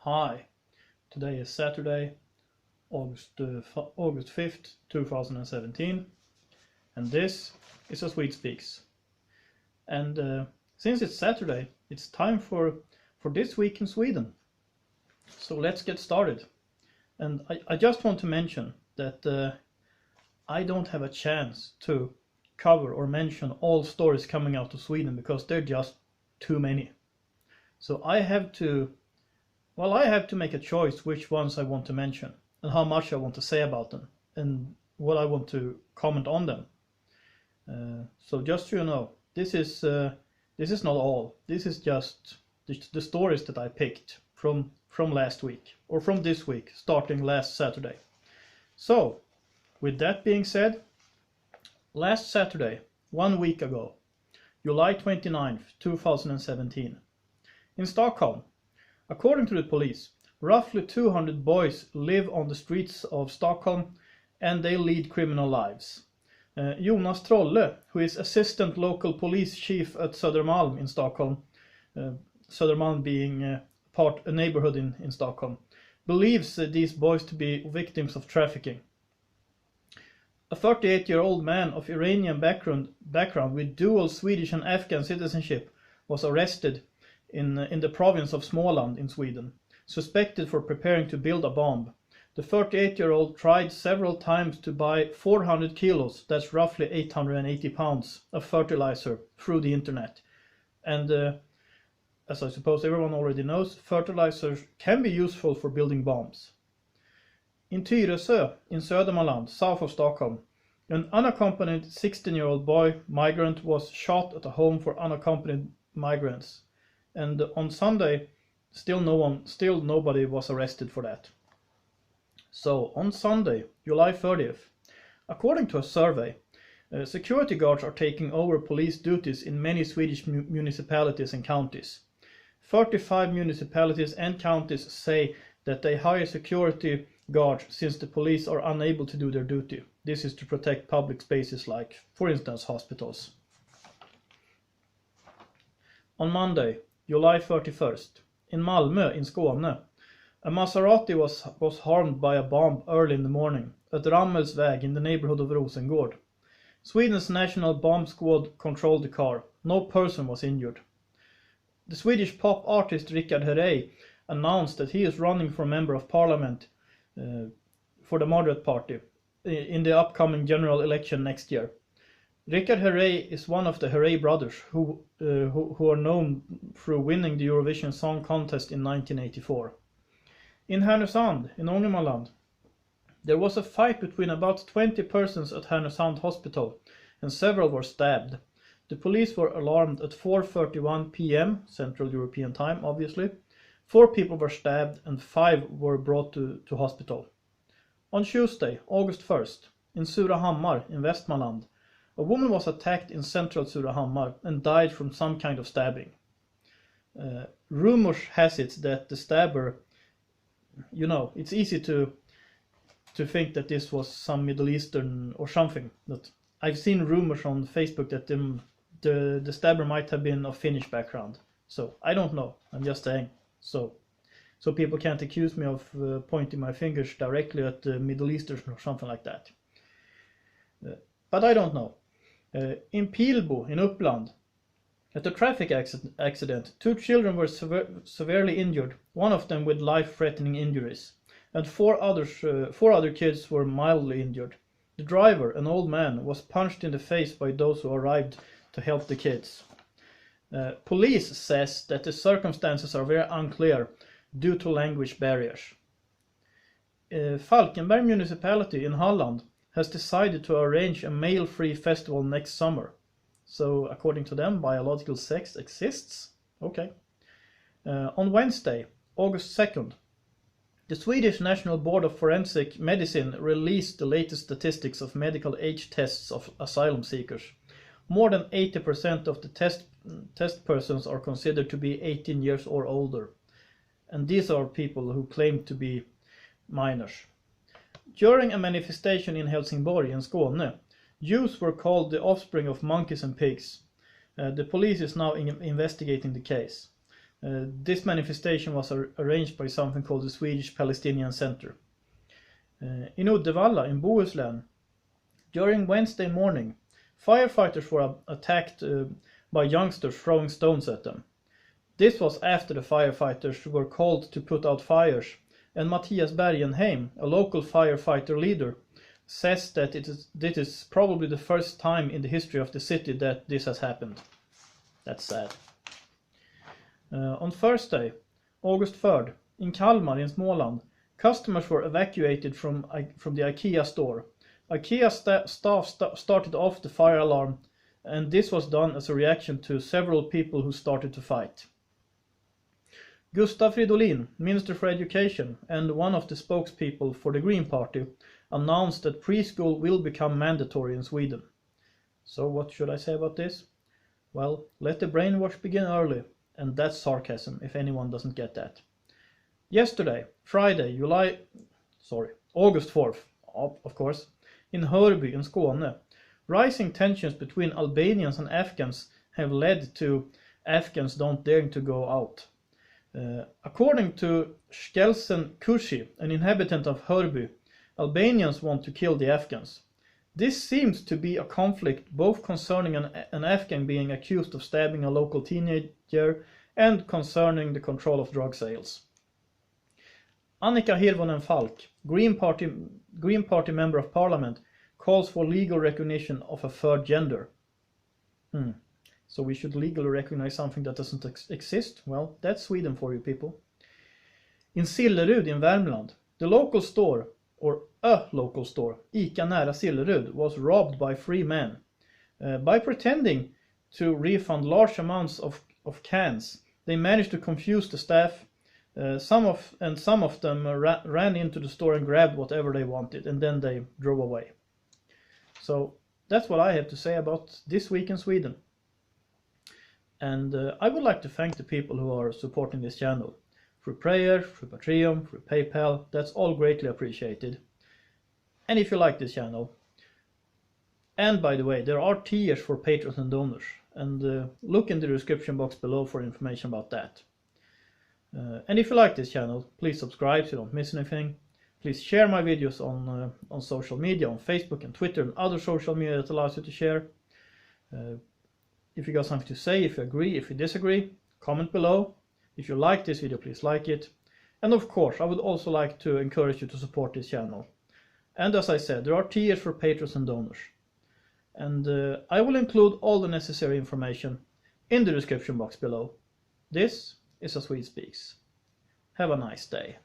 Hi, today is Saturday, August 5th, 2017, and this is A Swede Speaks. And since it's Saturday, it's time for This Week in Sweden. So let's get started. And I just want to mention that I don't have a chance to cover or mention all stories coming out of Sweden because they're just too many. So I have to make a choice which ones I want to mention and how much I want to say about them and what I want to comment on them. So just so you know, this is not all. This is just the stories that I picked from last week or from this week, starting last Saturday. So, with that being said, last Saturday, 1 week ago, July 29th, 2017, in Stockholm, according to the police, roughly 200 boys live on the streets of Stockholm and they lead criminal lives. Jonas Trolle, who is assistant local police chief at Södermalm in Stockholm, Södermalm being a neighborhood in Stockholm, believes these boys to be victims of trafficking. A 38-year-old man of Iranian background with dual Swedish and Afghan citizenship was arrested in the province of Småland in Sweden, suspected for preparing to build a bomb. The 38-year-old tried several times to buy 400 kilos, that's roughly 880 pounds, of fertilizer through the internet. And as I suppose everyone already knows, fertilizer can be useful for building bombs. In Tyresö, in Södermanland, south of Stockholm, an unaccompanied 16-year-old boy migrant was shot at a home for unaccompanied migrants. And on Sunday, still nobody was arrested for that. So on Sunday, July 30th, according to a survey, security guards are taking over police duties in many Swedish municipalities and counties. 35 municipalities and counties say that they hire security guards since the police are unable to do their duty. This is to protect public spaces like, for instance, hospitals. On Monday, July 31st, in Malmö in Skåne, a Maserati was harmed by a bomb early in the morning at Rammelsväg in the neighborhood of Rosengård. Sweden's National Bomb Squad controlled the car. No person was injured. The Swedish pop artist Richard Herrey announced that he is running for Member of Parliament for the Moderate Party in the upcoming general election next year. Richard Herrey is one of the Herrey brothers who are known through winning the Eurovision Song Contest in 1984. In Härnösand, in Ångermanland, there was a fight between about 20 persons at Härnösand Hospital, and several were stabbed. The police were alarmed at 4:31 p.m. Central European Time, obviously. 4 people were stabbed and 5 were brought to hospital. On Tuesday, August 1st, in Surahammar in Västmanland, a woman was attacked in central Surahammar and died from some kind of stabbing. Rumors has it that the stabber, it's easy to think that this was some Middle Eastern or something. That I've seen rumors on Facebook that the stabber might have been of Finnish background. So I don't know. I'm just saying. So people can't accuse me of pointing my fingers directly at the Middle Eastern or something like that. But I don't know. In Pilbo, in Uppland, at a traffic accident, 2 children were severely injured, one of them with life-threatening injuries, and 4 other kids were mildly injured. The driver, an old man, was punched in the face by those who arrived to help the kids. Police says that the circumstances are very unclear due to language barriers. Falkenberg municipality in Halland has decided to arrange a male-free festival next summer. So, according to them, biological sex exists. Okay. On Wednesday, August 2nd, the Swedish National Board of Forensic Medicine released the latest statistics of medical age tests of asylum seekers. More than 80% of the test persons are considered to be 18 years or older. And these are people who claim to be minors. During a manifestation in Helsingborg in Skåne, Jews were called the offspring of monkeys and pigs. The police is now investigating the case. This manifestation was arranged by something called the Swedish Palestinian Center. In Uddevalla in Bohuslän, during Wednesday morning, firefighters were attacked by youngsters throwing stones at them. This was after the firefighters were called to put out fires, and Mattias Bergenheim, a local firefighter leader, says that this is probably the first time in the history of the city that this has happened. That's sad. On Thursday, August 3rd, in Kalmar in Småland, customers were evacuated from the IKEA store. IKEA staff started off the fire alarm, and this was done as a reaction to several people who started to fight. Gustav Fridolin, Minister for Education and one of the spokespeople for the Green Party, announced that preschool will become mandatory in Sweden. So what should I say about this? Well, let the brainwash begin early, and that's sarcasm if anyone doesn't get that. Yesterday, Friday, August 4th, of course, in Hörby in Skåne, rising tensions between Albanians and Afghans have led to Afghans don't daring to go out. According to Shkelsen Kushi, an inhabitant of Hörby, Albanians want to kill the Afghans. This seems to be a conflict both concerning an Afghan being accused of stabbing a local teenager and concerning the control of drug sales. Annika Hirvonen Falk, Green Party Member of Parliament, calls for legal recognition of a third gender. So we should legally recognize something that doesn't exist? Well, that's Sweden for you people. In Sillerud in Värmland, a local store, ICA nära Sillerud, was robbed by 3 men. By pretending to refund large amounts of cans, they managed to confuse the staff. Some of them ran into the store and grabbed whatever they wanted, and then they drove away. So that's what I have to say about this week in Sweden. And I would like to thank the people who are supporting this channel. Through prayer, through Patreon, through PayPal, that's all greatly appreciated. And if you like this channel, and by the way, there are tiers for patrons and donors, and look in the description box below for information about that. And if you like this channel, please subscribe so you don't miss anything. Please share my videos on social media, on Facebook and Twitter and other social media that allows you to share. If you got something to say, if you agree, if you disagree, comment below. If you like this video, please like it. And of course, I would also like to encourage you to support this channel. And as I said, there are tiers for patrons and donors. And I will include all the necessary information in the description box below. This is A Swede Speaks. Have a nice day.